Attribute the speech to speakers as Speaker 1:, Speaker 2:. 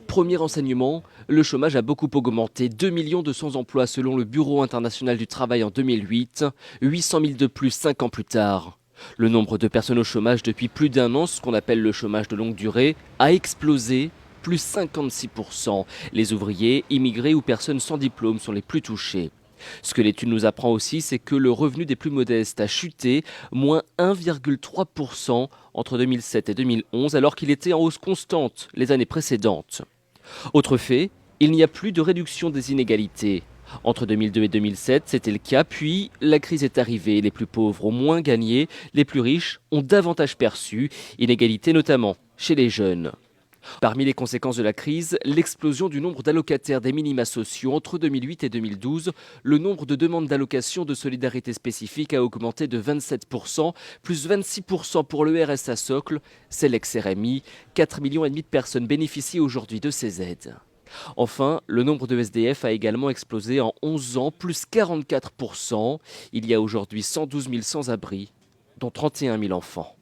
Speaker 1: Premier enseignement, le chômage a beaucoup augmenté. 2 200 000 emplois selon le Bureau international du travail en 2008, 800 000 de plus 5 ans plus tard. Le nombre de personnes au chômage depuis plus d'un an, ce qu'on appelle le chômage de longue durée, a explosé, plus 56%. Les ouvriers, immigrés ou personnes sans diplôme sont les plus touchés. Ce que l'étude nous apprend aussi, c'est que le revenu des plus modestes a chuté, moins 1,3% entre 2007 et 2011, alors qu'il était en hausse constante les années précédentes. Autre fait, il n'y a plus de réduction des inégalités. Entre 2002 et 2007, c'était le cas, puis la crise est arrivée. Les plus pauvres ont moins gagné, les plus riches ont davantage perçu, inégalité notamment chez les jeunes. Parmi les conséquences de la crise, l'explosion du nombre d'allocataires des minima sociaux. Entre 2008 et 2012, le nombre de demandes d'allocations de solidarité spécifique a augmenté de 27%, plus 26% pour le RSA socle, c'est l'ex-RMI. 4,5 millions de personnes bénéficient aujourd'hui de ces aides. Enfin, le nombre de SDF a également explosé en 11 ans, plus 44%. Il y a aujourd'hui 112 000 sans-abri, dont 31 000 enfants.